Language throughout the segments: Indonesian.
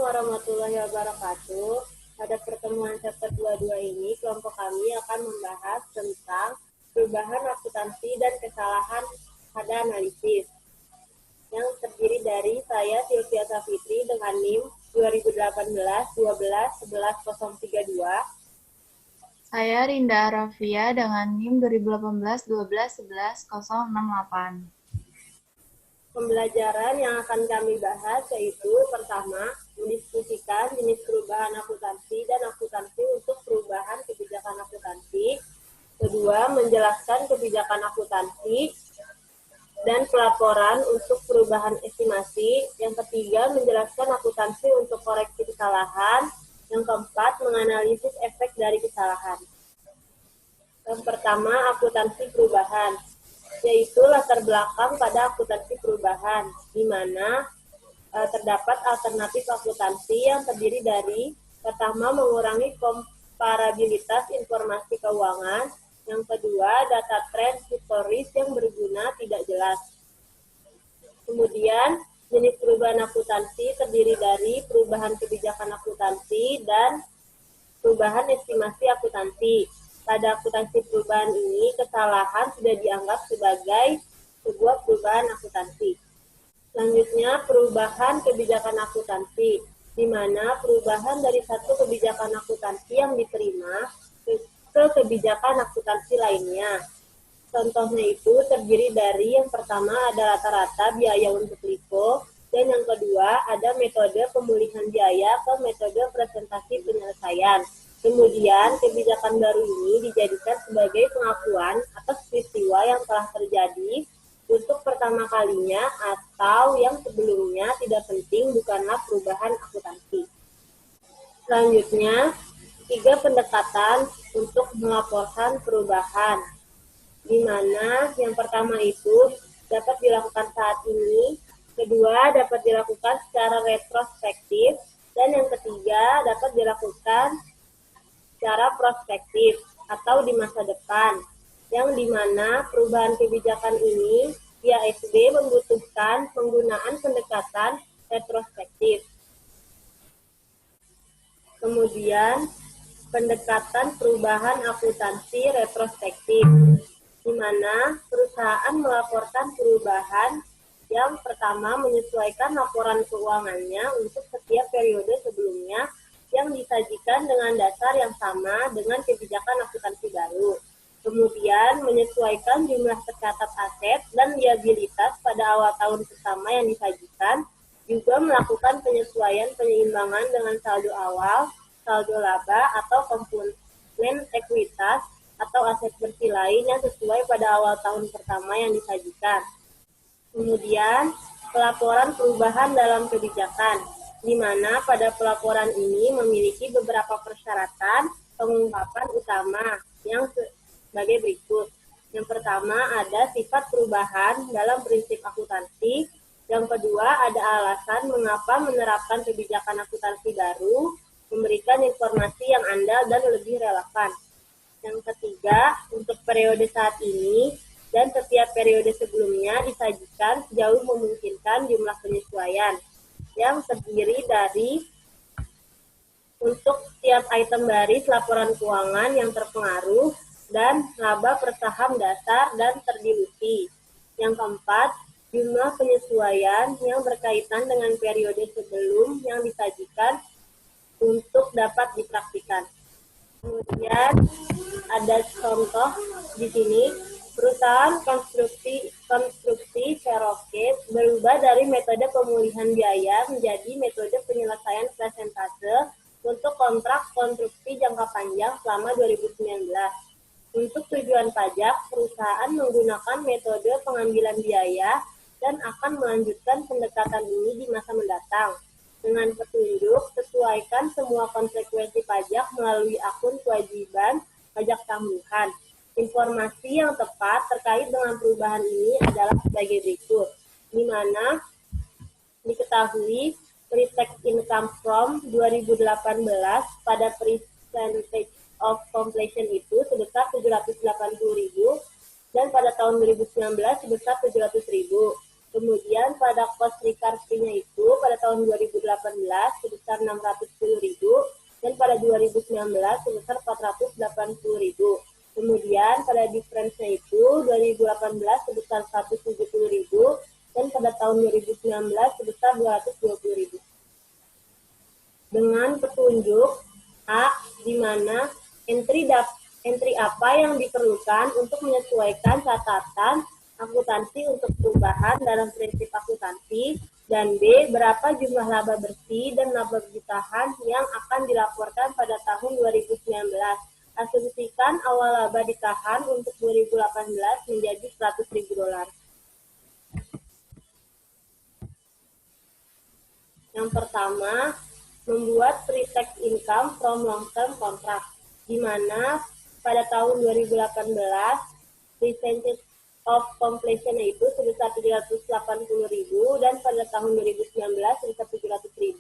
warahmatullahi wabarakatuh. Pada pertemuan chapter 22 ini, kelompok kami akan membahas tentang perubahan akuntansi dan kesalahan pada analisis, yang terdiri dari saya, Sylvia Safitri, dengan NIM 2018-12-11-11032. Saya Rinda Arafia dengan NIM 2018-12-11-068. Pembelajaran yang akan kami bahas yaitu pertama, mendiskusikan jenis perubahan akuntansi dan akuntansi untuk perubahan kebijakan akuntansi. Kedua, menjelaskan kebijakan akuntansi dan pelaporan untuk perubahan estimasi. Yang ketiga, menjelaskan akuntansi untuk koreksi kesalahan. Yang keempat, menganalisis efek dari kesalahan. Yang pertama, akuntansi perubahan, yaitu latar belakang pada akuntansi perubahan, di mana terdapat alternatif akuntansi yang terdiri dari pertama, mengurangi komparabilitas informasi keuangan, yang kedua, data tren historis yang berguna tidak jelas. Kemudian, jenis perubahan akuntansi terdiri dari perubahan kebijakan akuntansi dan perubahan estimasi akuntansi. Pada akuntansi perubahan ini, kesalahan sudah dianggap sebagai sebuah perubahan akuntansi. Selanjutnya, perubahan kebijakan akuntansi, di mana perubahan dari satu kebijakan akuntansi yang diterima ke kebijakan akuntansi lainnya. Contohnya itu terdiri dari yang pertama ada rata-rata biaya untuk LIFO, dan yang kedua ada metode pemulihan biaya ke metode presentasi penyelesaian. Kemudian kebijakan baru ini dijadikan sebagai pengakuan atas peristiwa yang telah terjadi untuk pertama kalinya atau yang sebelumnya tidak penting bukanlah perubahan akuntansi. Selanjutnya, 3 pendekatan untuk melaporkan perubahan, di mana yang pertama itu dapat dilakukan saat ini, kedua dapat dilakukan secara retrospektif, dan yang ketiga dapat dilakukan secara prospektif atau di masa depan, yang dimana perubahan kebijakan ini IASB membutuhkan penggunaan pendekatan retrospektif. Kemudian pendekatan perubahan akuntansi retrospektif, di mana perusahaan melaporkan perubahan yang pertama menyesuaikan laporan keuangannya untuk setiap periode sebelumnya yang disajikan dengan dasar yang sama dengan kebijakan akuntansi baru. Kemudian menyesuaikan jumlah tercatat aset dan liabilitas pada awal tahun pertama yang disajikan, juga melakukan penyesuaian penyeimbangan dengan saldo awal, saldo laba, atau komponen ekuitas atau aset bersih lain yang sesuai pada awal tahun pertama yang disajikan. Kemudian, pelaporan perubahan dalam kebijakan, di mana pada pelaporan ini memiliki beberapa persyaratan pengungkapan utama yang sebagai berikut. Yang pertama ada sifat perubahan dalam prinsip akuntansi. Yang kedua ada alasan mengapa menerapkan kebijakan akuntansi baru, memberikan informasi yang andal dan lebih relevan. Yang ketiga, untuk periode saat ini dan setiap periode sebelumnya disajikan sejauh memungkinkan jumlah penyesuaian, yang terdiri dari untuk setiap item baris laporan keuangan yang terpengaruh dan laba per saham dasar dan terdilusi. Yang keempat, jumlah penyesuaian yang berkaitan dengan periode sebelum yang disajikan untuk dapat dipraktikkan. Kemudian ada contoh di sini, perusahaan konstruksi Cherokee berubah dari metode pemulihan biaya menjadi metode penyelesaian persentase untuk kontrak konstruksi jangka panjang selama 2019. Untuk tujuan pajak, perusahaan menggunakan metode pengambilan biaya dan akan melanjutkan pendekatan ini di masa mendatang. Dengan petunjuk, sesuaikan semua konsekuensi pajak melalui akun kewajiban pajak tambahan. Informasi yang tepat terkait dengan perubahan ini adalah sebagai berikut, di mana diketahui pre-tax income from 2018 pada percentage of completion itu sebesar 780.000 dan pada tahun 2019 sebesar 700.000. Kemudian pada cost recovery-nya itu pada tahun 2018 sebesar 610.000 dan pada 2019 sebesar 480.000. Kemudian pada difference-nya itu 2018 sebesar 170.000 dan pada tahun 2019 sebesar 220.000. Dengan petunjuk A, di mana entry apa yang diperlukan untuk menyesuaikan catatan akuntansi untuk perubahan dalam prinsip akuntansi, dan B, berapa jumlah laba bersih dan laba ditahan yang akan dilaporkan pada tahun 2019. Asumsikan awal laba ditahan untuk 2018 menjadi $100.000. Yang pertama, membuat pre-tax income from long-term contract, di mana pada tahun 2018 percentage of completion itu sebesar 780.000 dan pada tahun 2019 sebesar 700.000.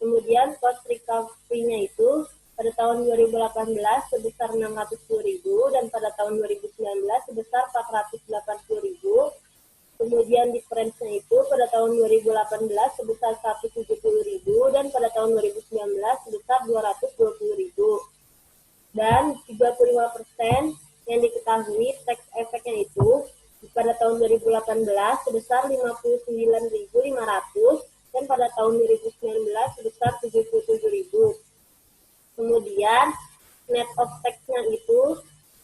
Kemudian cost recovery-nya itu pada tahun 2018 sebesar 610.000 dan pada tahun 2019 sebesar 480.000. Kemudian difference-nya itu pada tahun 2018 sebesar 170.000 dan pada tahun 2019 sebesar 220.000. Dan 35% yang diketahui tax efeknya itu pada tahun 2018 sebesar 59.500 dan pada tahun 2019 sebesar 77.000. Kemudian net of tax-nya itu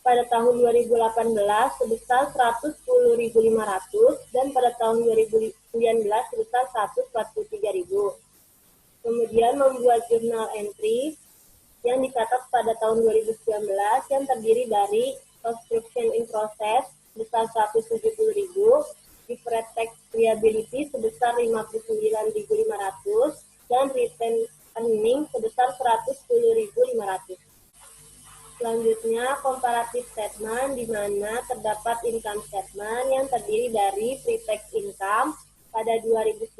pada tahun 2018 sebesar 110.500 dan pada tahun 2019 sebesar 143.000. Kemudian membuat journal entry yang dicatat pada tahun 2019 yang terdiri dari construction in process sebesar 170.000, deferred tax liability sebesar 59.500 dan retained earning sebesar 110.500. Selanjutnya, comparative statement di mana terdapat income statement yang terdiri dari pre-tax income pada 2019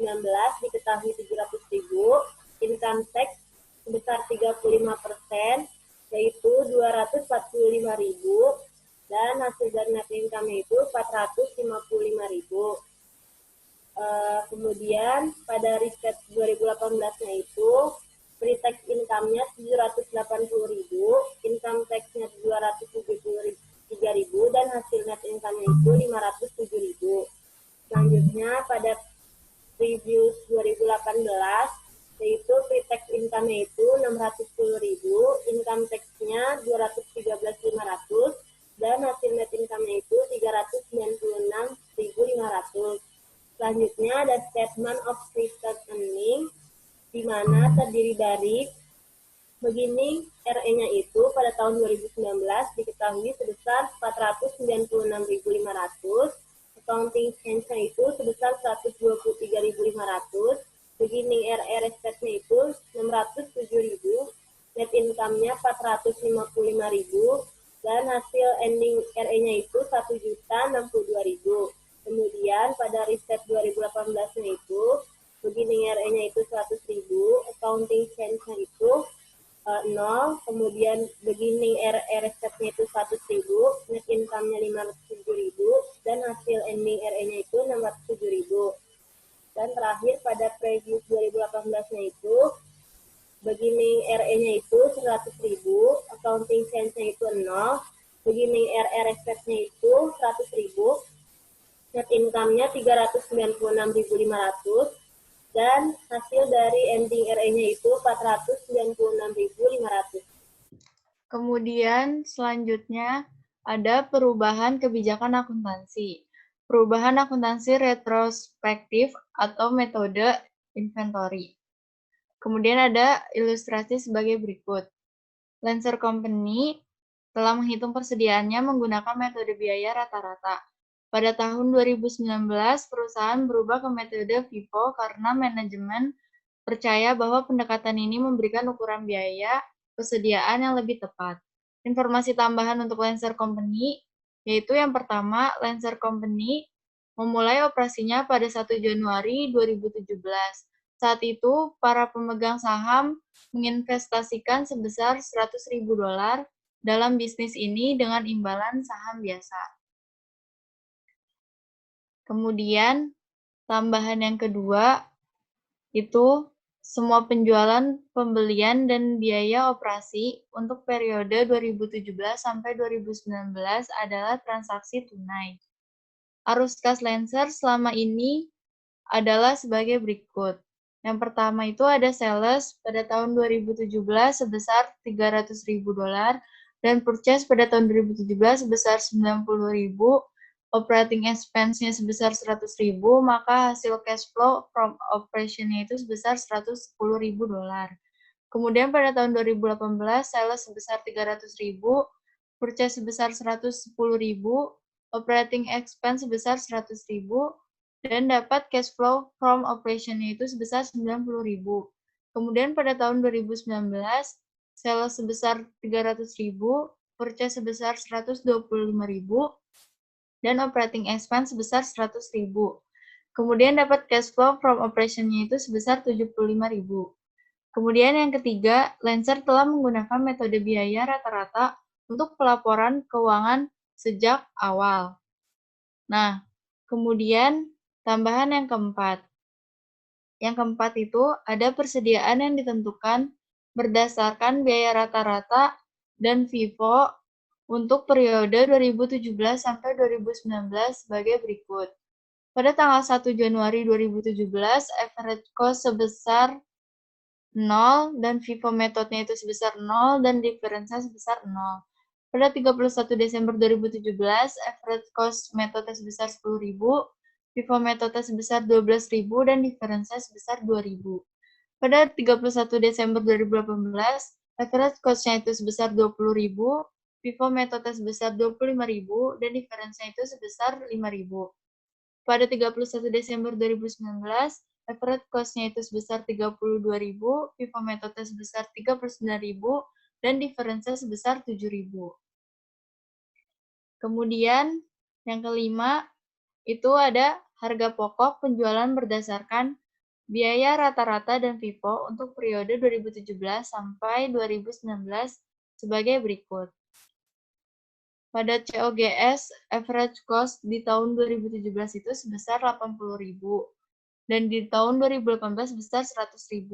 diketahui 700.000, income tax sebesar 35%, yaitu 245.000, dan hasil dari net income itu 455.000. Kemudian pada riset 2018-nya itu pre-tax income-nya 780.000, income tax-nya 273.000, dan hasil net income-nya itu 507.000. Selanjutnya pada review 2018, yaitu pre-tax income-nya itu 610.000, income tax-nya 213.500, dan hasil net income-nya itu 396.500. Selanjutnya ada statement of retained earning, di mana terdiri dari beginning RE-nya itu pada tahun 2019 diketahui sebesar 496.500, accounting change-nya itu sebesar 123.500, beginning RE restate-nya itu 607.000, net income-nya 455.000, dan hasil ending RE-nya itu 1.062.000. Kemudian pada riset 2018-nya itu beginning RE-nya itu 100.000, accounting change-nya itu 0, kemudian beginning RE restate-nya itu 100.000, net income-nya 507.000, dan hasil ending RE-nya itu 607.000. Dan terakhir pada preview 2018-nya itu beginning RE-nya itu 100.000, accounting change-nya itu 0, beginning RE restate-nya itu 100.000, net income-nya 396.500, dan hasil dari ending RE-nya itu 496.500. Kemudian selanjutnya ada perubahan kebijakan akuntansi. Perubahan akuntansi retrospektif atau metode inventory. Kemudian ada ilustrasi sebagai berikut. Lancer Company telah menghitung persediaannya menggunakan metode biaya rata-rata. Pada tahun 2019, perusahaan berubah ke metode FIFO karena manajemen percaya bahwa pendekatan ini memberikan ukuran biaya persediaan yang lebih tepat. Informasi tambahan untuk Lancer Company, yaitu yang pertama, Lancer Company memulai operasinya pada 1 Januari 2017. Saat itu, para pemegang saham menginvestasikan sebesar $100.000 dalam bisnis ini dengan imbalan saham biasa. Kemudian, tambahan yang kedua, itu semua penjualan, pembelian, dan biaya operasi untuk periode 2017 sampai 2019 adalah transaksi tunai. Arus kas Lancer selama ini adalah sebagai berikut. Yang pertama itu ada sales pada tahun 2017 sebesar $300.000 dan purchase pada tahun 2017 sebesar $90.000, operating expense-nya sebesar $100.000, maka hasil cash flow from operation-nya itu sebesar $110.000. Kemudian pada tahun 2018 sales sebesar $300.000, purchase sebesar $110.000, operating expense sebesar $100.000, dan dapat cash flow from operation-nya itu sebesar $90.000. Kemudian pada tahun 2019, sales sebesar $300.000, purchase sebesar $125.000, dan operating expense sebesar $100.000. Kemudian dapat cash flow from operation-nya itu sebesar $75.000. Kemudian yang ketiga, Lancer telah menggunakan metode biaya rata-rata untuk pelaporan keuangan sejak awal. Nah, kemudian tambahan yang keempat. Yang keempat itu ada persediaan yang ditentukan berdasarkan biaya rata-rata dan FIFO untuk periode 2017 sampai 2019 sebagai berikut. Pada tanggal 1 Januari 2017, average cost sebesar 0 dan FIFO metodenya itu sebesar 0 dan diferensial sebesar 0. Pada 31 Desember 2017, average cost metode sebesar 10.000, FIFO metode sebesar 12.000, dan diferensial sebesar 2.000. Pada 31 Desember 2018, average cost-nya itu sebesar 20.000, FIFO metode sebesar 25.000, dan diferensial itu sebesar 5.000. Pada 31 Desember 2019, average cost-nya itu sebesar 32.000, FIFO metode sebesar 39.000, dan diferensial sebesar 7.000. Kemudian, yang kelima, itu ada harga pokok penjualan berdasarkan biaya rata-rata dan FIFO untuk periode 2017 sampai 2019 sebagai berikut. Pada COGS, average cost di tahun 2017 itu sebesar 80.000, dan di tahun 2018 sebesar 100.000,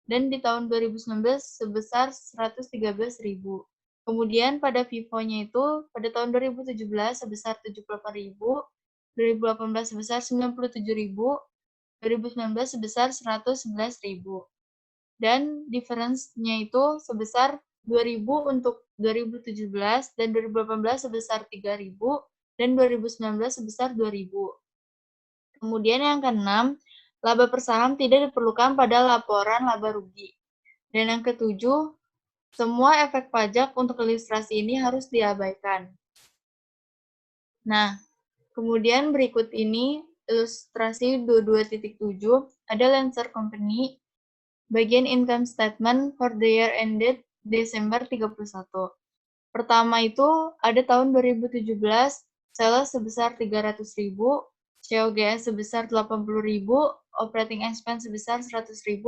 dan di tahun 2019 sebesar 113.000. Kemudian pada FIFO-nya itu pada tahun 2017 sebesar 78.000, 2018 sebesar 97.000, 2019 sebesar 111.000. Dan difference-nya itu sebesar 2.000 untuk 2017 dan 2018 sebesar 3.000 dan 2019 sebesar 2.000. Kemudian yang keenam, laba per saham tidak diperlukan pada laporan laba rugi. Dan yang ketujuh, semua efek pajak untuk ilustrasi ini harus diabaikan. Nah, kemudian berikut ini ilustrasi 22.7 ada Lancer Company bagian income statement for the year ended Desember 31. Pertama itu ada tahun 2017, sales sebesar 300.000, COGS sebesar 80.000, operating expense sebesar 100.000,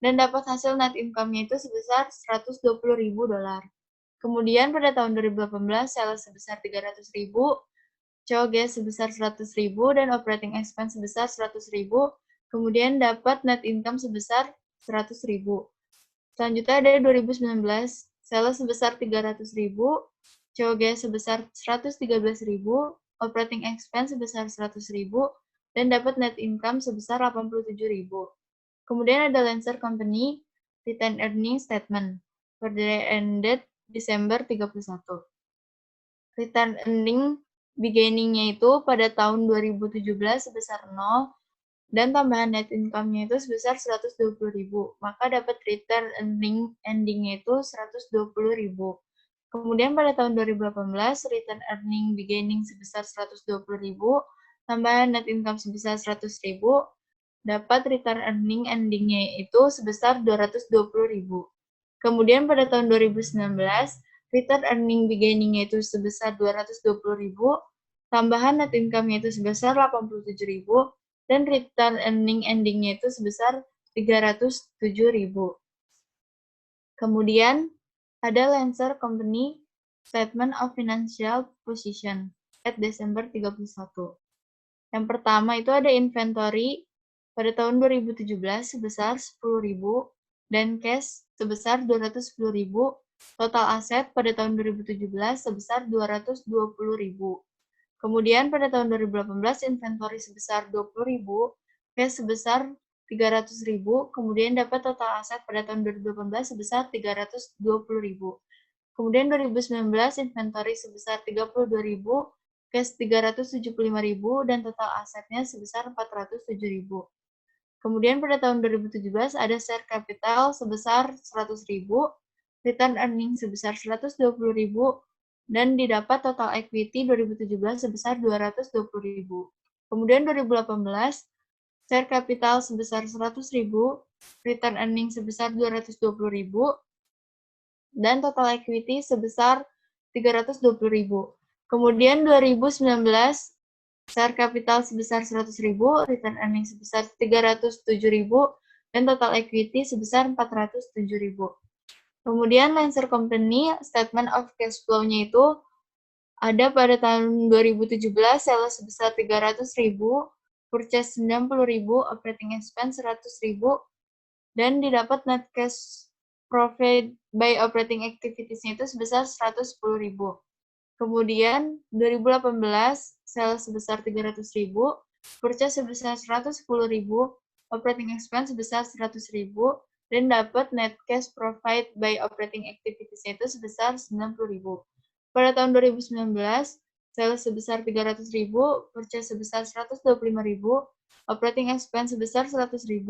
dan dapat hasil net income-nya itu sebesar $120.000. Kemudian pada tahun 2018, sales sebesar 300.000, COGS sebesar 100.000, dan operating expense sebesar 100.000, kemudian dapat net income sebesar 100.000. Selanjutnya ada 2019, sales sebesar 300.000, COGS sebesar 113.000, operating expense sebesar 100.000, dan dapat net income sebesar 87.000. Kemudian ada Lancer Company Retained Earnings Statement for the year ended Desember 31. Retained Earning beginning-nya itu pada tahun 2017 sebesar 0, dan tambahan net income-nya itu sebesar 120.000, maka dapat return earning ending-nya itu 120.000. Kemudian pada tahun 2018, return earning beginning sebesar 120.000, tambahan net income sebesar 100.000, dapat return earning ending-nya itu sebesar 220.000. Kemudian pada tahun 2019, return earning beginning-nya itu sebesar 220.000, tambahan net income-nya itu sebesar 87.000, dan return earning ending-nya itu sebesar 307.000. Kemudian ada Lancer Company Statement of Financial Position at Desember 31. Yang pertama itu ada inventory pada tahun 2017 sebesar 10.000 dan cash sebesar 210.000. Total aset pada tahun 2017 sebesar 220.000. Kemudian pada tahun 2018 inventory sebesar 20.000, cash sebesar 300.000, kemudian dapat total aset pada tahun 2018 sebesar 320.000. Kemudian 2019 inventory sebesar 32.000, cash 375.000, dan total asetnya sebesar 407.000. Kemudian pada tahun 2017 ada share capital sebesar 100.000, return earning sebesar 120.000, dan didapat total equity 2017 sebesar 220.000. Kemudian 2018 share capital sebesar 100.000, return earning sebesar 220.000, dan total equity sebesar 320.000. Kemudian 2019 share capital sebesar 100.000, return earning sebesar 307.000, dan total equity sebesar 407.000. Kemudian Lancer Company statement of cash flow-nya itu ada pada tahun 2017 sales sebesar 300.000, purchase 90.000, operating expense 100.000, dan didapat net cash profit by operating activities-nya itu sebesar 110.000. Kemudian 2018 sales sebesar 300.000, purchase sebesar 110.000, operating expense sebesar 100.000, dan dapat net cash profit by operating activities itu sebesar 90.000. Pada tahun 2019 sales sebesar 300.000, purchase sebesar 125.000, operating expense sebesar 100.000,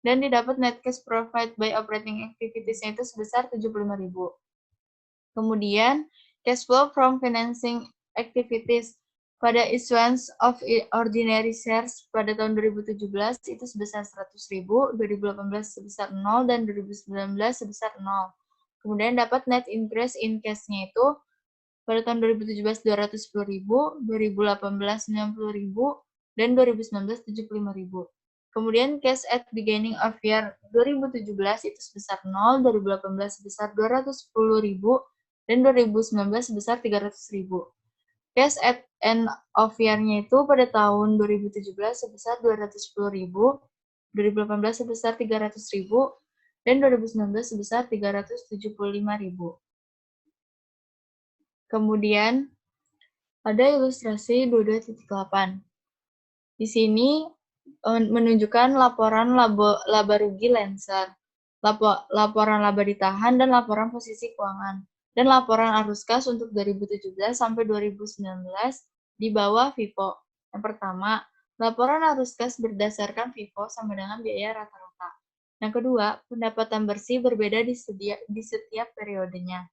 dan didapat net cash profit by operating activities itu sebesar 75.000. Kemudian cash flow from financing activities pada issuance of ordinary shares pada tahun 2017 itu sebesar 100.000, 2018 sebesar 0, dan 2019 sebesar 0. Kemudian dapat net increase in cash-nya itu pada tahun 2017 210.000, 2018 90.000, dan 2019 75.000. Kemudian cash at beginning of year 2017 itu sebesar 0, 2018 sebesar 210.000, dan 2019 sebesar 300.000. Cash at end of year-nya itu pada tahun 2017 sebesar 210.000, 2018 sebesar 300.000, dan 2019 sebesar 375.000. Kemudian ada ilustrasi 22.8. Di sini menunjukkan laporan laba rugi Lancer, laporan laba ditahan, dan laporan posisi keuangan, dan laporan arus kas untuk 2017 sampai 2019 di bawah FIFO. Yang pertama, laporan arus kas berdasarkan FIFO sama dengan biaya rata-rata. Yang kedua, pendapatan bersih berbeda di setiap periodenya.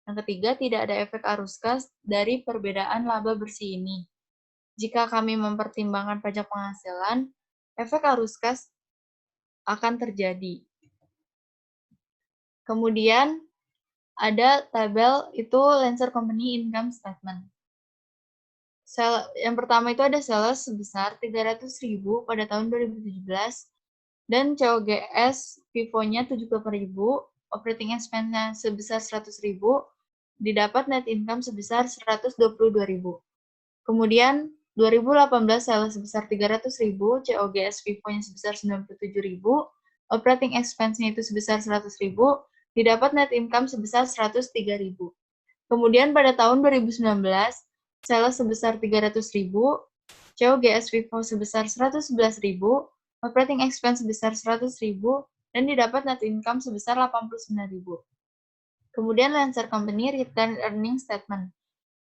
Yang ketiga, tidak ada efek arus kas dari perbedaan laba bersih ini. Jika kami mempertimbangkan pajak penghasilan, efek arus kas akan terjadi. Kemudian ada tabel itu Lancer Company Income Statement. Yang pertama itu ada sales sebesar 300.000 pada tahun 2017 dan COGS FIFO-nya 78.000, operating expense-nya sebesar 100.000, didapat net income sebesar 122.000. Kemudian 2018 sales sebesar 300.000, COGS FIFO-nya sebesar 97.000, operating expense-nya itu sebesar 100.000, didapat net income sebesar 103.000. Kemudian pada tahun 2019, sales sebesar 300.000, COGS FIFO sebesar 111.000, operating expense sebesar 100.000, dan didapat net income sebesar 89.000. Kemudian Lancer Company Return Earning Statement.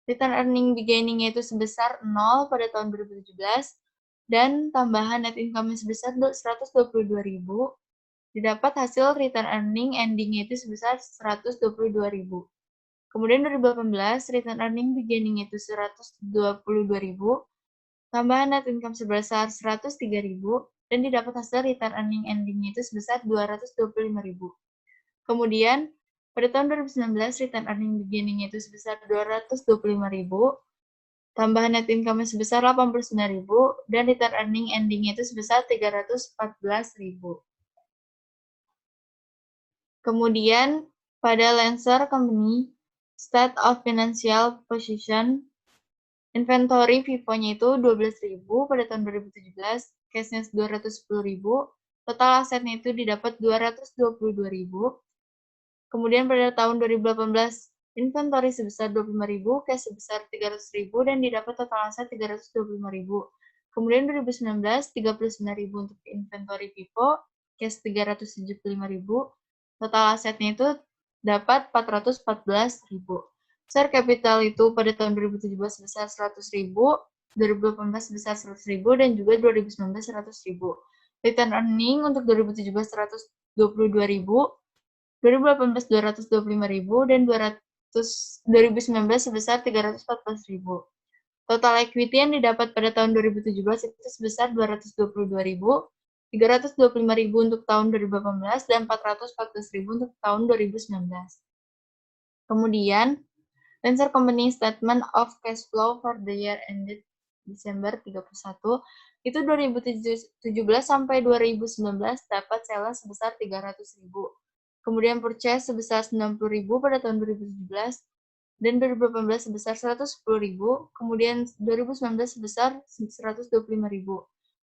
Return earning beginning-nya itu sebesar 0 pada tahun 2017, dan tambahan net income sebesar 122.000, didapat hasil return earning ending-nya itu sebesar 122.000. Kemudian 2018, return earning beginning itu 122.000, tambahan net income sebesar 103.000, dan didapat hasil return earning ending itu sebesar 225.000. Kemudian, pada tahun 2019, return earning beginning itu sebesar 225.000, tambahan net income sebesar 89.000, dan return earning ending itu sebesar 314.000. Kemudian, pada Lancer Company, State of Financial Position, inventory FIFO-nya itu 12.000 pada tahun 2017, cashnya 210.000, total asetnya itu didapat 222.000. Kemudian pada tahun 2018, inventory sebesar 25.000, cash sebesar 300.000, dan didapat total aset 325.000. Kemudian 2019, 39.000 untuk inventory FIFO, cash 375.000, total asetnya itu dapat 414.000. Share capital itu pada tahun 2017 sebesar 100.000, 2018 sebesar 100.000, dan juga 2019 100.000. Return earning untuk 2017 122.000, 2018 225.000, dan 2019 sebesar 314.000. Total equity yang didapat pada tahun 2017 itu sebesar 222.000, 325.000 untuk tahun 2018, dan 414.000 untuk tahun 2019. Kemudian, Lancer Company Statement of Cash Flow for the year ended Desember 31, itu 2017 sampai 2019 dapat sales sebesar 300.000. Kemudian purchase sebesar 90.000 pada tahun 2017, dan 2018 sebesar 110.000, kemudian 2019 sebesar 125.000.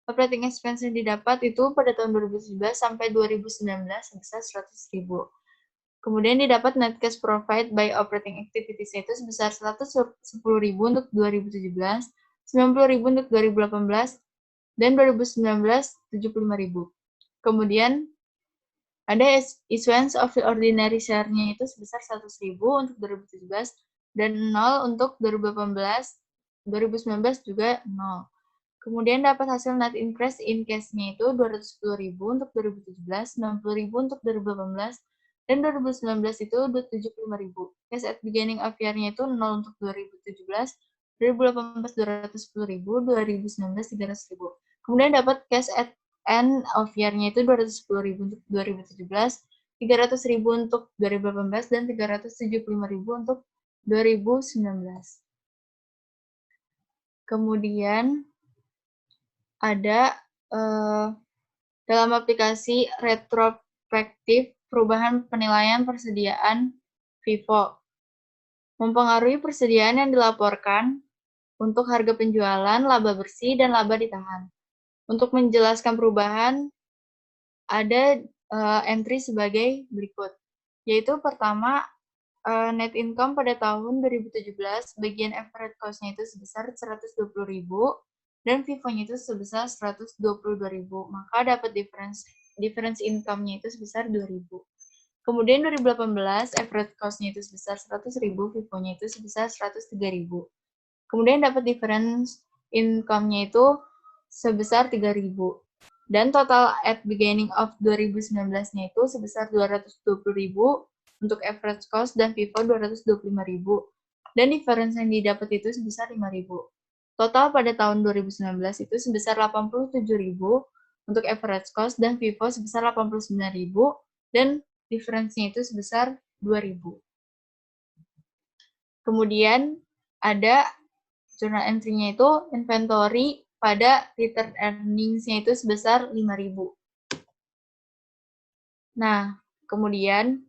Operating expense yang didapat itu pada tahun 2017 sampai 2019 sebesar 100.000. Kemudian didapat net cash provided by operating activities itu sebesar 110.000 untuk 2017, 90.000 untuk 2018, dan 2019 75.000. Kemudian ada issuance of ordinary share-nya itu sebesar 100.000 untuk 2017 dan 0 untuk 2018, 2019 juga 0. Kemudian dapat hasil net increase in cash-nya itu 210.000 untuk 2017, 60.000 untuk 2018, dan 2019 itu 75.000. Cash at beginning of year-nya itu 0 untuk 2017, 2018 210.000, 2019 300.000. Kemudian dapat cash at end of year-nya itu 210.000 untuk 2017, 300.000 untuk 2018, dan 375.000 untuk 2019. Kemudian ada dalam aplikasi retrospektif perubahan penilaian persediaan FIFO. Mempengaruhi persediaan yang dilaporkan untuk harga penjualan, laba bersih, dan laba ditahan. Untuk menjelaskan perubahan, ada entry sebagai berikut, yaitu pertama, net income pada tahun 2017, bagian average cost-nya itu sebesar 120.000, dan FIFO-nya itu sebesar 122.000, maka dapat difference income-nya itu sebesar 2.000. Kemudian 2018, average cost-nya itu sebesar 100.000, FIFO-nya itu sebesar 103.000. Kemudian dapat difference income-nya itu sebesar 3.000. Dan total at beginning of 2019-nya itu sebesar 220.000 untuk average cost dan FIFO 225.000. Dan difference yang didapat itu sebesar 5.000. Total pada tahun 2019 itu sebesar 87.000 untuk average cost dan FIFO sebesar 89.000 dan difference-nya itu sebesar 2.000. Kemudian ada journal entry-nya itu inventory pada return earnings-nya itu sebesar 5.000. Nah, kemudian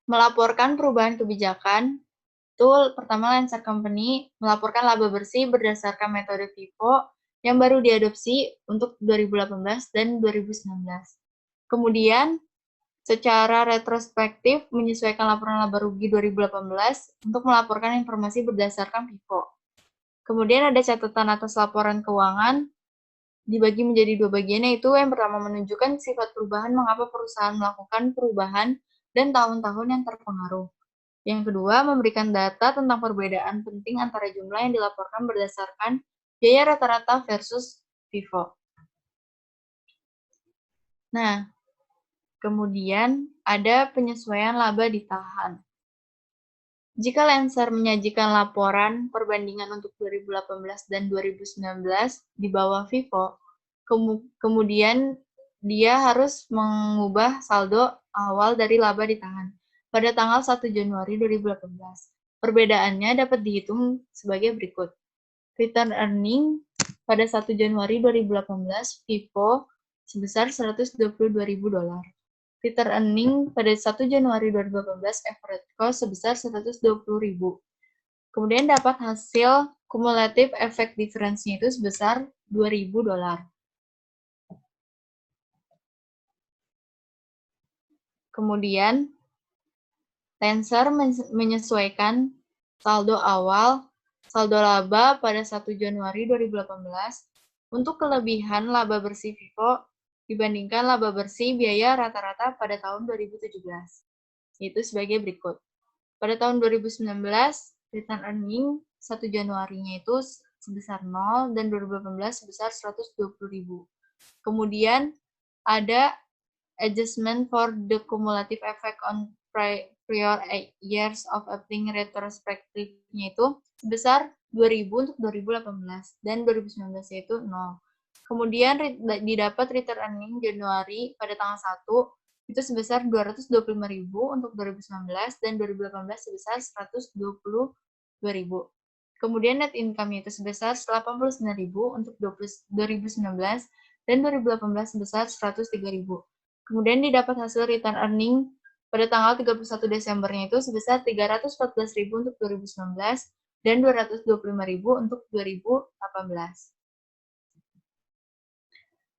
melaporkan perubahan kebijakan, itu pertama Lancer Company melaporkan laba bersih berdasarkan metode FIFO yang baru diadopsi untuk 2018 dan 2019. Kemudian, secara retrospektif menyesuaikan laporan laba rugi 2018 untuk melaporkan informasi berdasarkan FIFO. Kemudian ada catatan atas laporan keuangan, dibagi menjadi dua bagian, yaitu yang pertama menunjukkan sifat perubahan mengapa perusahaan melakukan perubahan dan tahun-tahun yang terpengaruh. Yang kedua, memberikan data tentang perbedaan penting antara jumlah yang dilaporkan berdasarkan biaya rata-rata versus FIFO. Nah, kemudian ada penyesuaian laba ditahan. Jika Lancer menyajikan laporan perbandingan untuk 2018 dan 2019 di bawah FIFO, kemudian dia harus mengubah saldo awal dari laba ditahan pada tanggal 1 Januari 2018. Perbedaannya dapat dihitung sebagai berikut. Return earning pada 1 Januari 2018 FIFO sebesar $122.000. Return earning pada 1 Januari 2018 average cost sebesar 120.000. Kemudian dapat hasil kumulatif efek difference-nya itu sebesar $2.000. Kemudian, Tensor menyesuaikan saldo awal, saldo laba pada 1 Januari 2018 untuk kelebihan laba bersih Vivo dibandingkan laba bersih biaya rata-rata pada tahun 2017, yaitu sebagai berikut. Pada tahun 2019, return earning 1 Januarinya itu sebesar 0 dan 2018 sebesar 120.000. Kemudian ada adjustment for the cumulative effect on prior years of applying retrospective-nya itu sebesar 2.000 untuk 2018 dan 2019 yaitu 0. Kemudian didapat return earning Januari pada tanggal 1 itu sebesar 225.000 untuk 2019 dan 2018 sebesar 122.000. Kemudian net income itu sebesar 89.000 untuk 2019 dan 2018 sebesar 103.000. Kemudian didapat hasil return earning pada tanggal 31 Desembernya itu sebesar 314.000 untuk 2019 dan 225.000 untuk 2018.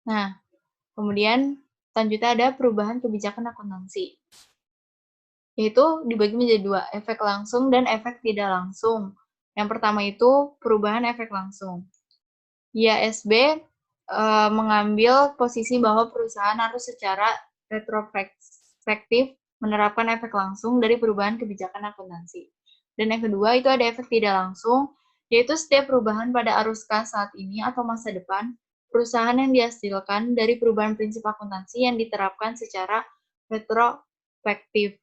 Nah, kemudian selanjutnya ada perubahan kebijakan akuntansi. Yaitu dibagi menjadi dua, efek langsung dan efek tidak langsung. Yang pertama itu perubahan efek langsung. IASB mengambil posisi bahwa perusahaan harus secara retrospektif menerapkan efek langsung dari perubahan kebijakan akuntansi. Dan yang kedua itu ada efek tidak langsung, yaitu setiap perubahan pada arus kas saat ini atau masa depan, perusahaan yang dihasilkan dari perubahan prinsip akuntansi yang diterapkan secara retrospektif.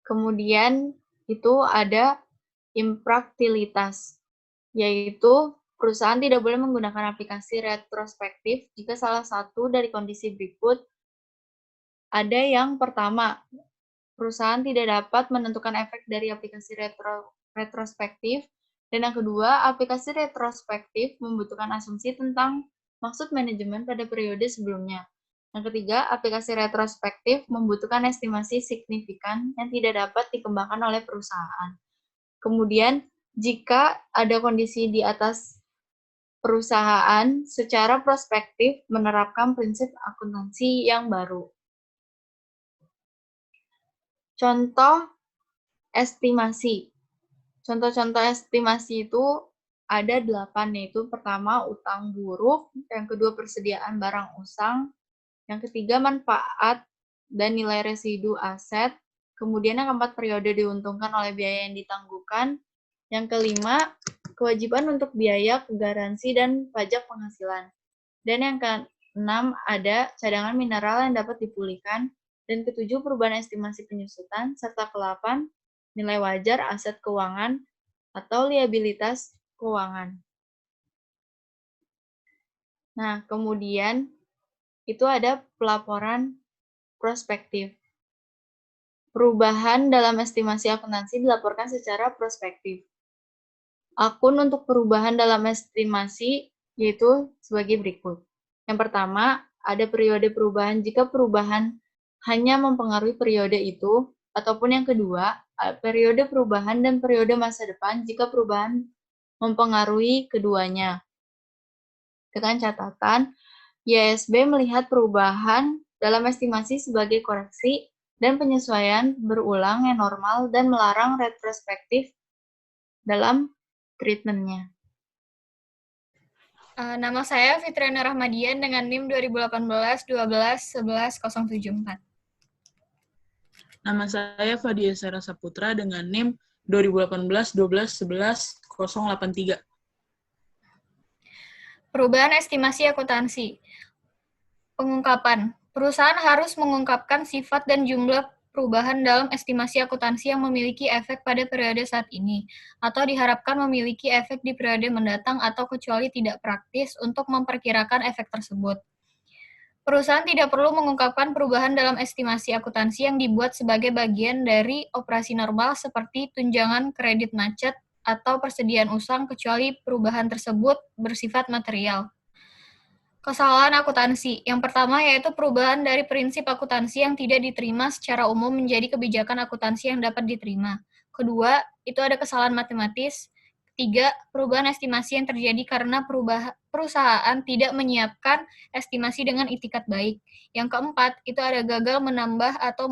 Kemudian itu ada impraktilitas, yaitu perusahaan tidak boleh menggunakan aplikasi retrospektif jika salah satu dari kondisi berikut ada. Yang pertama, perusahaan tidak dapat menentukan efek dari aplikasi retrospektif, dan yang kedua, aplikasi retrospektif membutuhkan asumsi tentang maksud manajemen pada periode sebelumnya. Yang ketiga, aplikasi retrospektif membutuhkan estimasi signifikan yang tidak dapat dikembangkan oleh perusahaan. Kemudian, jika ada kondisi di atas, perusahaan secara prospektif menerapkan prinsip akuntansi yang baru. Contoh estimasi. Contoh-contoh estimasi itu ada 8, yaitu pertama utang buruk, yang kedua persediaan barang usang, yang ketiga manfaat dan nilai residu aset, kemudian yang keempat periode diuntungkan oleh biaya yang ditangguhkan, yang kelima kewajiban untuk biaya, garansi, dan pajak penghasilan. Dan yang keenam ada cadangan mineral yang dapat dipulihkan, dan ketujuh perubahan estimasi penyusutan, serta ke-8 nilai wajar aset keuangan atau liabilitas keuangan. Nah, kemudian itu ada pelaporan prospektif. Perubahan dalam estimasi akuntansi dilaporkan secara prospektif. Akun untuk perubahan dalam estimasi yaitu sebagai berikut. Yang pertama, ada periode perubahan jika perubahan hanya mempengaruhi periode itu, ataupun yang kedua, periode perubahan dan periode masa depan jika perubahan mempengaruhi keduanya. Dengan catatan, IASB melihat perubahan dalam estimasi sebagai koreksi dan penyesuaian berulang yang normal dan melarang retrospektif dalam treatment-nya. Nama saya Fitriana Rahmadian dengan NIM 2018-12-11-11-074. Nama saya Fadia Sara Saputra dengan NIM 2018-12-11-083. Perubahan estimasi akuntansi. Pengungkapan. Perusahaan harus mengungkapkan sifat dan jumlah perubahan dalam estimasi akuntansi yang memiliki efek pada periode saat ini, atau diharapkan memiliki efek di periode mendatang atau kecuali tidak praktis untuk memperkirakan efek tersebut. Perusahaan tidak perlu mengungkapkan perubahan dalam estimasi akuntansi yang dibuat sebagai bagian dari operasi normal seperti tunjangan kredit macet atau persediaan usang kecuali perubahan tersebut bersifat material. Kesalahan akuntansi. Yang pertama yaitu perubahan dari prinsip akuntansi yang tidak diterima secara umum menjadi kebijakan akuntansi yang dapat diterima. Kedua, itu ada kesalahan matematis. Ketiga, perubahan estimasi yang terjadi karena perusahaan tidak menyiapkan estimasi dengan itikat baik. Yang keempat, itu ada gagal menambah atau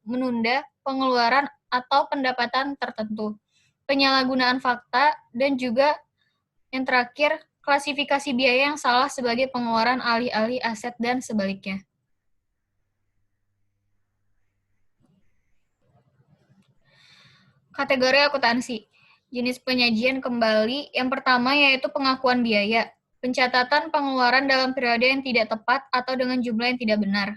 menunda pengeluaran atau pendapatan tertentu, penyalahgunaan fakta, dan juga yang terakhir, klasifikasi biaya yang salah sebagai pengeluaran alih-alih aset dan sebaliknya. Kategori akuntansi. Jenis penyajian kembali yang pertama yaitu pengakuan biaya. Pencatatan pengeluaran dalam periode yang tidak tepat atau dengan jumlah yang tidak benar.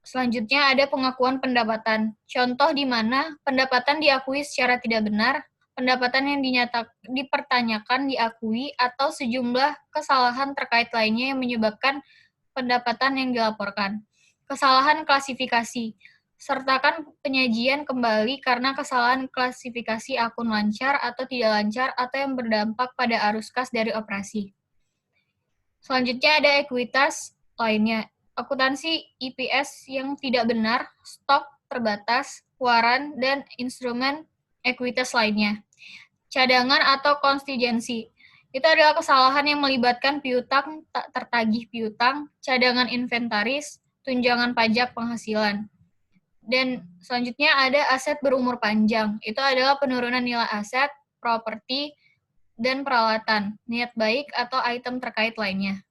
Selanjutnya ada pengakuan pendapatan. Contoh di mana pendapatan diakui secara tidak benar, pendapatan yang dipertanyakan diakui, atau sejumlah kesalahan terkait lainnya yang menyebabkan pendapatan yang dilaporkan. Kesalahan klasifikasi. Sertakan penyajian kembali karena kesalahan klasifikasi akun lancar atau tidak lancar atau yang berdampak pada arus kas dari operasi. Selanjutnya ada ekuitas lainnya. Akuntansi IPS yang tidak benar, stok terbatas, waran, dan instrumen ekuitas lainnya. Cadangan atau kontingensi. Itu adalah kesalahan yang melibatkan piutang tak tertagih piutang, cadangan inventaris, tunjangan pajak penghasilan. Dan selanjutnya ada aset berumur panjang. Itu adalah penurunan nilai aset, properti, dan peralatan, niat baik atau item terkait lainnya.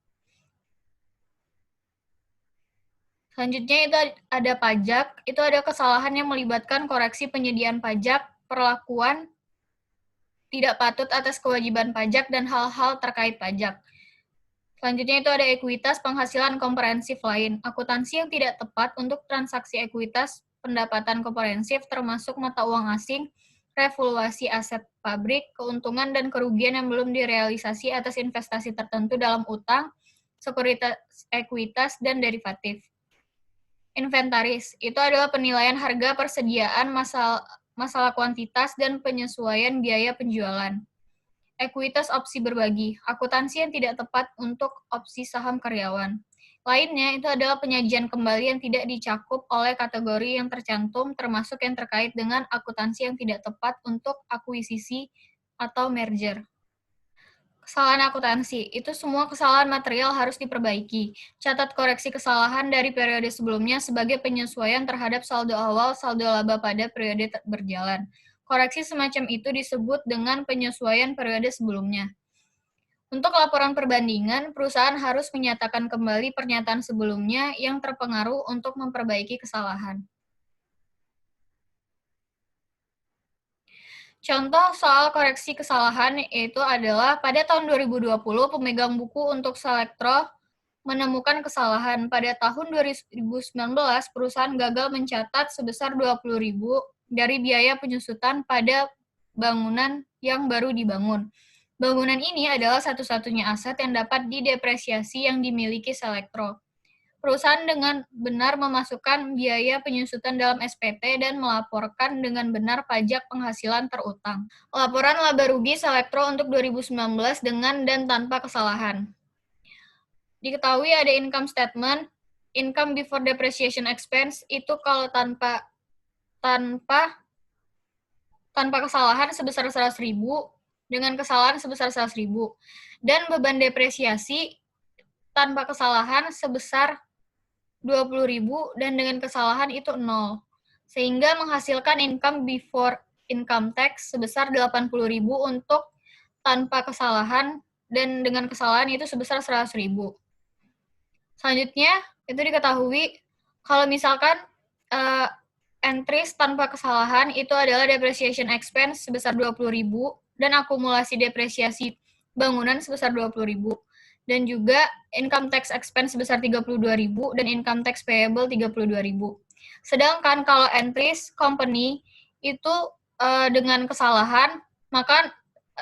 Selanjutnya itu ada pajak. Itu ada kesalahan yang melibatkan koreksi penyediaan pajak, perlakuan tidak patut atas kewajiban pajak, dan hal-hal terkait pajak. Selanjutnya itu ada ekuitas penghasilan komprehensif lain. Akuntansi yang tidak tepat untuk transaksi ekuitas pendapatan komprehensif termasuk mata uang asing, revaluasi aset pabrik, keuntungan dan kerugian yang belum direalisasi atas investasi tertentu dalam utang, sekuritas ekuitas, dan derivatif. Inventaris, itu adalah penilaian harga persediaan, masalah kuantitas, dan penyesuaian biaya penjualan. Ekuitas opsi berbagi, akuntansi yang tidak tepat untuk opsi saham karyawan. Lainnya, itu adalah penyajian kembali yang tidak dicakup oleh kategori yang tercantum, termasuk yang terkait dengan akuntansi yang tidak tepat untuk akuisisi atau merger. Kesalahan akuntansi, itu semua kesalahan material harus diperbaiki. Catat koreksi kesalahan dari periode sebelumnya sebagai penyesuaian terhadap saldo awal, saldo laba pada periode berjalan. Koreksi semacam itu disebut dengan penyesuaian periode sebelumnya. Untuk laporan perbandingan, perusahaan harus menyatakan kembali pernyataan sebelumnya yang terpengaruh untuk memperbaiki kesalahan. Contoh soal koreksi kesalahan yaitu adalah pada tahun 2020, pemegang buku untuk Selektro menemukan kesalahan. Pada tahun 2019, perusahaan gagal mencatat sebesar 20.000 dari biaya penyusutan pada bangunan yang baru dibangun. Bangunan ini adalah satu-satunya aset yang dapat didepresiasi yang dimiliki Selektro. Perusahaan dengan benar memasukkan biaya penyusutan dalam SPT dan melaporkan dengan benar pajak penghasilan terutang. Laporan laba rugi Selektro untuk 2019 dengan dan tanpa kesalahan. Diketahui ada income statement, income before depreciation expense, itu kalau tanpa kesalahan sebesar 100.000, dengan kesalahan sebesar 100.000, dan beban depresiasi tanpa kesalahan sebesar 20.000 dan dengan kesalahan itu 0, sehingga menghasilkan income before income tax sebesar 80.000 untuk tanpa kesalahan dan dengan kesalahan itu sebesar 100.000. Selanjutnya itu diketahui kalau misalkan entries tanpa kesalahan itu adalah depreciation expense sebesar 20.000 dan akumulasi depresiasi bangunan sebesar 20.000. Dan juga income tax expense sebesar 32.000 dan income tax payable 32.000. Sedangkan kalau entries company itu dengan kesalahan, maka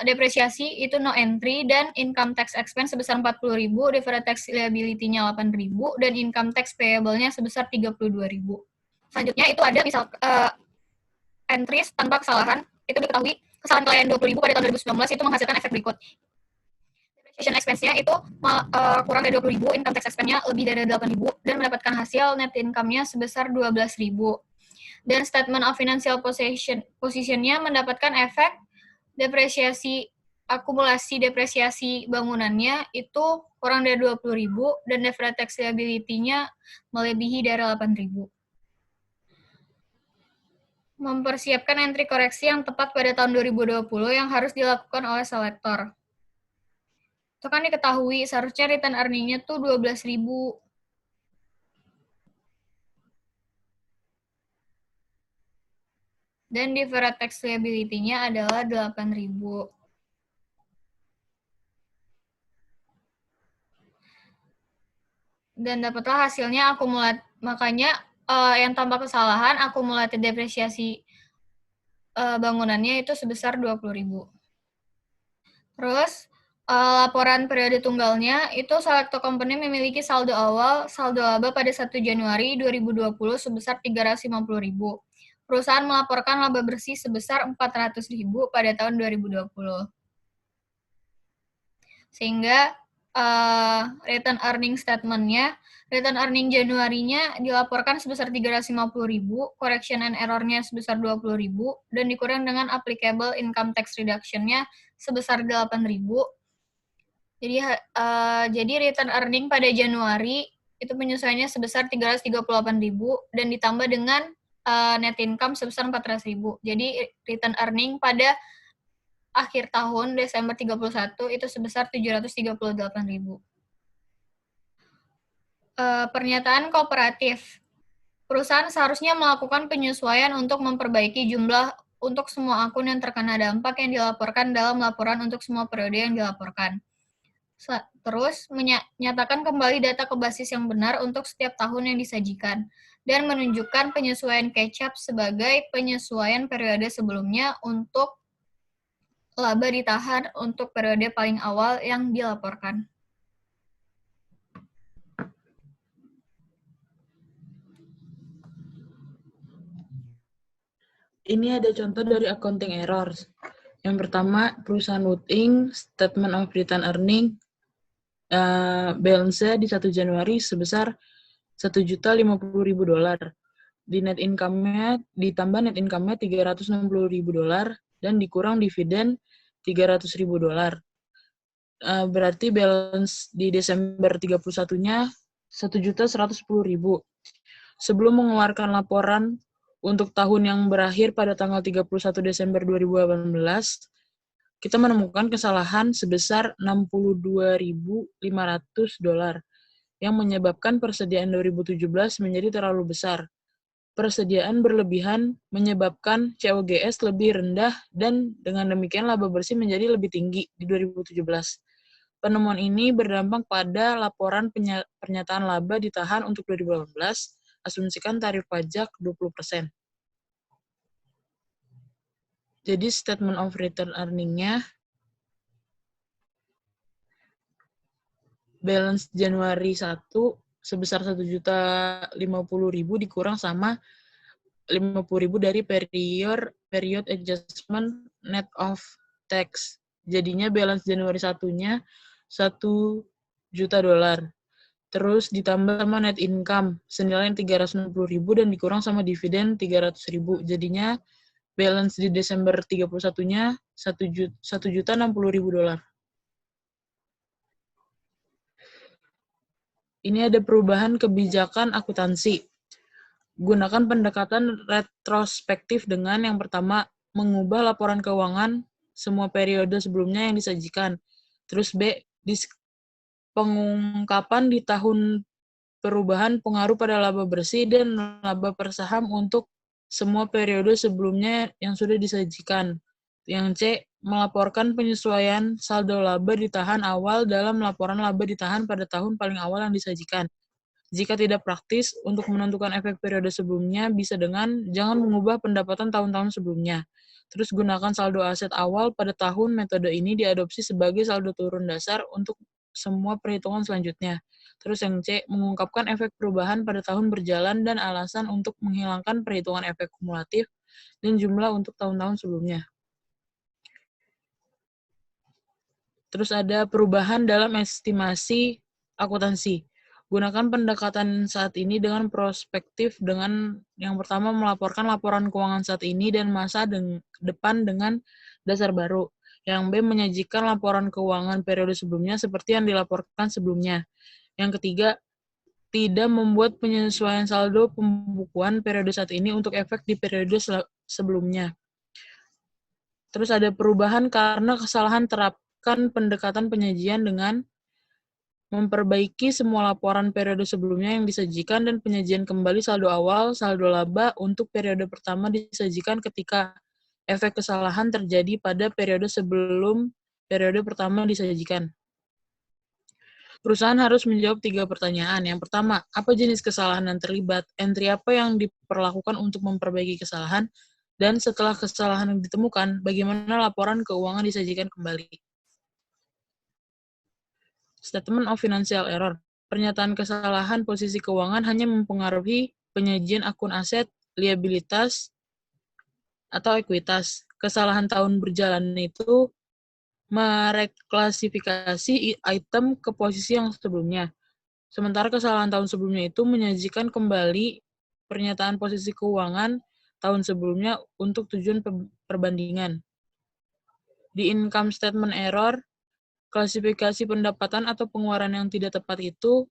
depresiasi itu no entry dan income tax expense sebesar 40.000, deferred tax liability-nya 8.000 dan income tax payable-nya sebesar 32.000. Selanjutnya itu ada misal entries tanpa kesalahan, itu diketahui kesalahan klien 20.000 pada tahun 2019 itu menghasilkan efek berikut. Depreciation expense-nya itu kurang dari 20.000, income tax expense-nya lebih dari 8.000, dan mendapatkan hasil net income-nya sebesar 12.000. Dan statement of financial position-nya mendapatkan efek depresiasi akumulasi depresiasi bangunannya itu kurang dari 20.000 dan deferred tax liability-nya melebihi dari 8.000. Mempersiapkan entry koreksi yang tepat pada tahun 2020 yang harus dilakukan oleh selektor. Itu kan diketahui, seharusnya return earning-nya tuh 12.000. Dan deferred tax liability-nya adalah 8.000. Dan dapatlah hasilnya makanya yang tanpa kesalahan akumulatif depresiasi bangunannya itu sebesar 20.000. Terus laporan periode tunggalnya itu Selecto Company memiliki saldo laba pada 1 Januari 2020 sebesar 350.000. Perusahaan melaporkan laba bersih sebesar 400.000 pada tahun 2020. Sehingga return earning statement-nya, return earning Januari-nya dilaporkan sebesar 350.000, correction and error-nya sebesar 20.000, dan dikurang dengan applicable income tax reduction-nya sebesar 8.000. Jadi return earning pada Januari itu penyesuaiannya sebesar 338.000 dan ditambah dengan net income sebesar 400.000. Jadi return earning pada akhir tahun Desember 31 itu sebesar 738.000. Pernyataan kooperatif. Perusahaan seharusnya melakukan penyesuaian untuk memperbaiki jumlah untuk semua akun yang terkena dampak yang dilaporkan dalam laporan untuk semua periode yang dilaporkan. Terus, menyatakan kembali data ke basis yang benar untuk setiap tahun yang disajikan, dan menunjukkan penyesuaian catch-up sebagai penyesuaian periode sebelumnya untuk laba ditahan untuk periode paling awal yang dilaporkan. Ini ada contoh dari accounting errors. Yang pertama, perusahaan Wood Inc. Statement of Return Earning balance-nya di 1 Januari sebesar $1.050.000. Di net income-nya, ditambah net income-nya $360.000 dan dikurang dividen $300.000. Berarti balance di Desember 31-nya $1.110.000. Sebelum mengeluarkan laporan untuk tahun yang berakhir pada tanggal 31 Desember 2018, kita menemukan kesalahan sebesar $62.500 yang menyebabkan persediaan 2017 menjadi terlalu besar. Persediaan berlebihan menyebabkan COGS lebih rendah dan dengan demikian laba bersih menjadi lebih tinggi di 2017. Penemuan ini berdampak pada laporan pernyataan laba ditahan untuk 2018, asumsikan tarif pajak 20%. Jadi statement of return earning-nya balance Januari 1 sebesar 1.050.000 dikurang sama 50.000 dari period adjustment net of tax. Jadinya balance Januari 1-nya $1 juta. Terus ditambah sama net income senilai 360.000 dan dikurang sama dividen 300.000. Jadinya balance di Desember 31-nya $1.060.000. Ini ada perubahan kebijakan akuntansi. Gunakan pendekatan retrospektif dengan yang pertama, mengubah laporan keuangan semua periode sebelumnya yang disajikan. Terus B, pengungkapan di tahun perubahan pengaruh pada laba bersih dan laba per saham untuk semua periode sebelumnya yang sudah disajikan. Yang C, melaporkan penyesuaian saldo laba ditahan awal dalam laporan laba ditahan pada tahun paling awal yang disajikan. Jika tidak praktis, untuk menentukan efek periode sebelumnya bisa dengan jangan mengubah pendapatan tahun-tahun sebelumnya. Terus gunakan saldo aset awal pada tahun. Metode ini diadopsi sebagai saldo turun dasar untuk semua perhitungan selanjutnya. Terus yang C, mengungkapkan efek perubahan pada tahun berjalan dan alasan untuk menghilangkan perhitungan efek kumulatif dan jumlah untuk tahun-tahun sebelumnya. Terus ada perubahan dalam estimasi akuntansi. Gunakan pendekatan saat ini dengan prospektif dengan yang pertama melaporkan laporan keuangan saat ini dan masa depan dengan dasar baru. Yang B, menyajikan laporan keuangan periode sebelumnya seperti yang dilaporkan sebelumnya. Yang ketiga, tidak membuat penyesuaian saldo pembukuan periode saat ini untuk efek di periode sebelumnya. Terus ada perubahan karena kesalahan terapkan pendekatan penyajian dengan memperbaiki semua laporan periode sebelumnya yang disajikan dan penyajian kembali saldo awal, saldo laba untuk periode pertama disajikan ketika efek kesalahan terjadi pada periode sebelum periode pertama disajikan. Perusahaan harus menjawab 3 pertanyaan. Yang pertama, apa jenis kesalahan yang terlibat? Entry apa yang diperlakukan untuk memperbaiki kesalahan? Dan setelah kesalahan yang ditemukan, bagaimana laporan keuangan disajikan kembali? Statement of financial error. Pernyataan kesalahan posisi keuangan hanya mempengaruhi penyajian akun aset, liabilitas, atau ekuitas. Kesalahan tahun berjalan itu mereklasifikasi item ke posisi yang sebelumnya. Sementara kesalahan tahun sebelumnya itu menyajikan kembali pernyataan posisi keuangan tahun sebelumnya untuk tujuan perbandingan. Di income statement error, klasifikasi pendapatan atau pengeluaran yang tidak tepat itu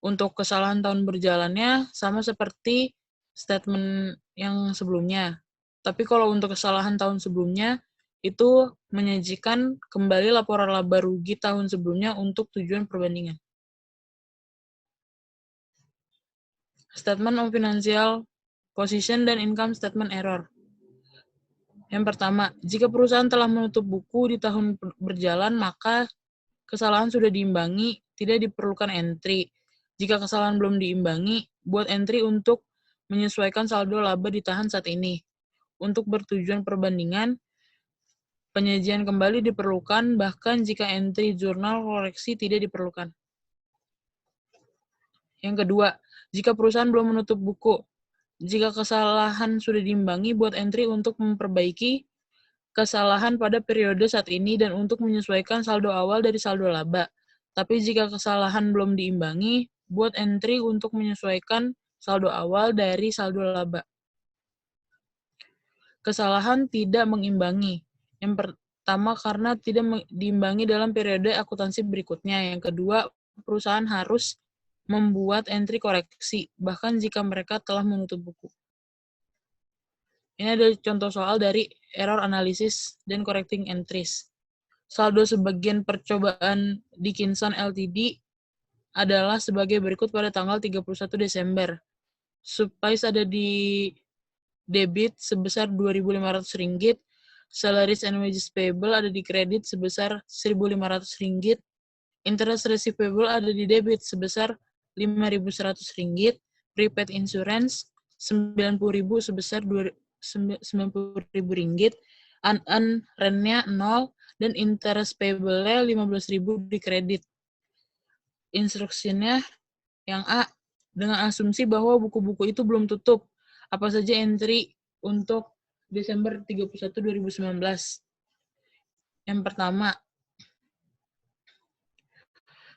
untuk kesalahan tahun berjalannya sama seperti statement yang sebelumnya. Tapi kalau untuk kesalahan tahun sebelumnya, itu menyajikan kembali laporan laba rugi tahun sebelumnya untuk tujuan perbandingan. Statement of financial position dan income statement error. Yang pertama, jika perusahaan telah menutup buku di tahun berjalan, maka kesalahan sudah diimbangi, tidak diperlukan entry. Jika kesalahan belum diimbangi, buat entry untuk menyesuaikan saldo laba ditahan saat ini. Untuk bertujuan perbandingan, penyajian kembali diperlukan, bahkan jika entry jurnal koreksi tidak diperlukan. Yang kedua, jika perusahaan belum menutup buku, jika kesalahan sudah diimbangi, buat entry untuk memperbaiki kesalahan pada periode saat ini dan untuk menyesuaikan saldo awal dari saldo laba. Tapi jika kesalahan belum diimbangi, buat entry untuk menyesuaikan saldo awal dari saldo laba. Kesalahan tidak mengimbangi. Yang pertama, karena tidak diimbangi dalam periode akuntansi berikutnya. Yang kedua, perusahaan harus membuat entry koreksi, bahkan jika mereka telah menutup buku. Ini adalah contoh soal dari error analysis dan correcting entries. Saldo sebagian percobaan Dickinson Ltd. adalah sebagai berikut pada tanggal 31 Desember. Supplies ada di debit sebesar Rp2.500, salaries and wages payable ada di kredit sebesar Rp1.500, interest receivable ada di debit sebesar Rp5.100, prepaid insurance Rp90.000 sebesar Rp90.000, unearned rent-nya 0, dan interest payable-nya Rp15.000 di kredit. Instruksinya yang A, dengan asumsi bahwa buku-buku itu belum tutup. Apa saja entry untuk Desember 31, 2019? Yang pertama,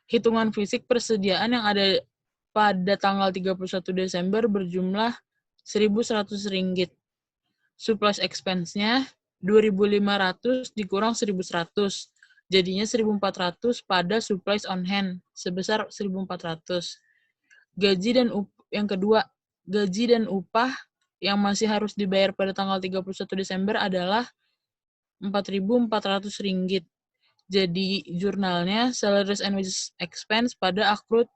hitungan fisik persediaan yang ada pada tanggal 31 Desember berjumlah Rp1.100. Supplies expense-nya 2.500 dikurang 1.100. Jadinya 1.400 pada supplies on hand sebesar 1.400. Yang kedua, gaji dan upah yang masih harus dibayar pada tanggal 31 Desember adalah Rp4.400. Jadi jurnalnya salaries and wages expense pada accrued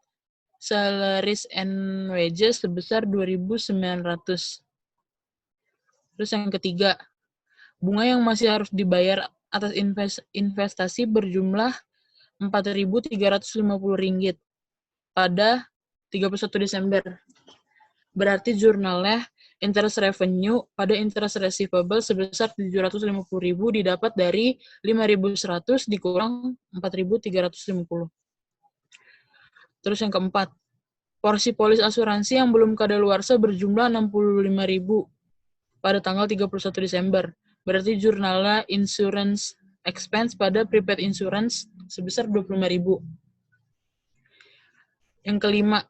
salaries and wages sebesar 2.900. Terus yang ketiga, bunga yang masih harus dibayar atas investasi berjumlah Rp4.350 pada 31 Desember. Berarti jurnalnya interest revenue pada interest receivable sebesar Rp750.000 didapat dari Rp5.100 dikurang Rp4.350. Terus yang keempat, porsi polis asuransi yang belum kadaluarsa berjumlah Rp65.000 pada tanggal 31 Desember. Berarti jurnalnya insurance expense pada prepaid insurance sebesar Rp25.000. Yang kelima,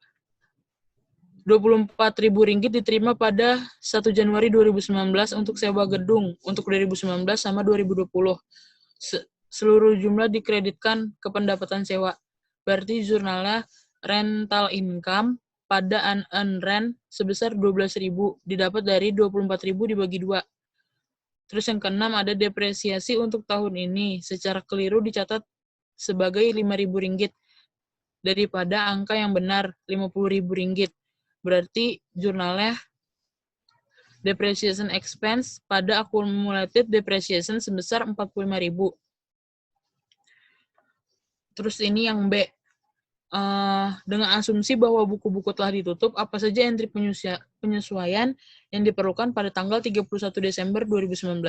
Rp24.000 diterima pada 1 Januari 2019 untuk sewa gedung untuk 2019 sama 2020. seluruh jumlah dikreditkan ke pendapatan sewa. Berarti jurnalnya rental income pada unearned rent sebesar 12.000 didapat dari 24.000 dibagi 2. Terus yang keenam ada depresiasi untuk tahun ini secara keliru dicatat sebagai Rp5.000 daripada angka yang benar Rp50.000. Berarti jurnalnya depreciation expense pada accumulated depreciation sebesar 45.000. Terus ini yang B. Dengan asumsi bahwa buku-buku telah ditutup, apa saja entry penyesuaian yang diperlukan pada tanggal 31 Desember 2019?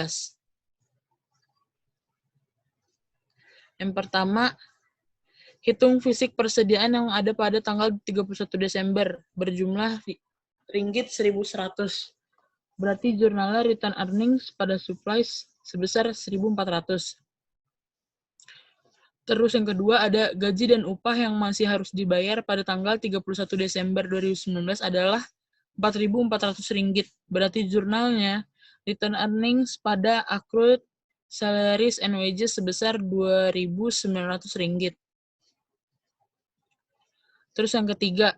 Yang pertama, hitung fisik persediaan yang ada pada tanggal 31 Desember berjumlah ringgit 1.100. Berarti jurnalnya return earnings pada supplies sebesar 1.400. Terus yang kedua ada gaji dan upah yang masih harus dibayar pada tanggal 31 Desember 2019 adalah Rp4.400. Berarti jurnalnya return earnings pada accrued salaries and wages sebesar Rp2.900. Terus yang ketiga,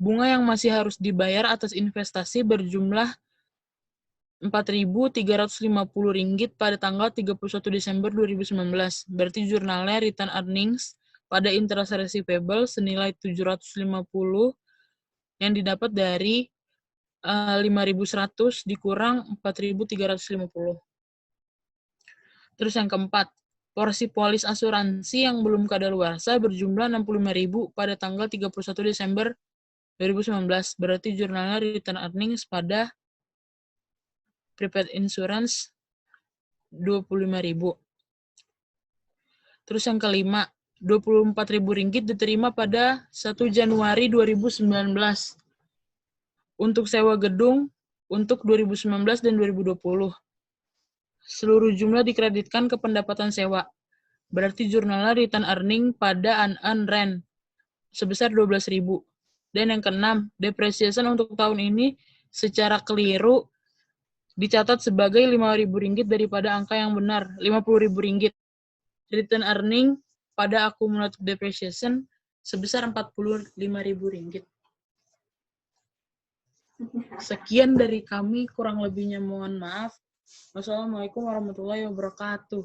bunga yang masih harus dibayar atas investasi berjumlah Rp4.350 pada tanggal 31 Desember 2019. Berarti jurnalnya return earnings pada interest receivable senilai 750 yang didapat dari 5.100 dikurang 4.350. Terus yang keempat, porsi polis asuransi yang belum kadaluarsa berjumlah 65.000 pada tanggal 31 Desember 2019. Berarti jurnalnya return earnings pada prepaid insurance 25.000. Terus yang kelima, Rp24.000 diterima pada 1 Januari 2019 untuk sewa gedung untuk 2019 dan 2020. Seluruh jumlah dikreditkan ke pendapatan sewa. Berarti jurnalnya return earning pada unearned rent sebesar 12.000. Dan yang keenam, depreciation untuk tahun ini secara keliru dicatat sebagai Rp5.000 daripada angka yang benar, Rp50.000. Return earning pada accumulated depreciation sebesar Rp45.000. Sekian dari kami, kurang lebihnya mohon maaf. Wassalamualaikum warahmatullahi wabarakatuh.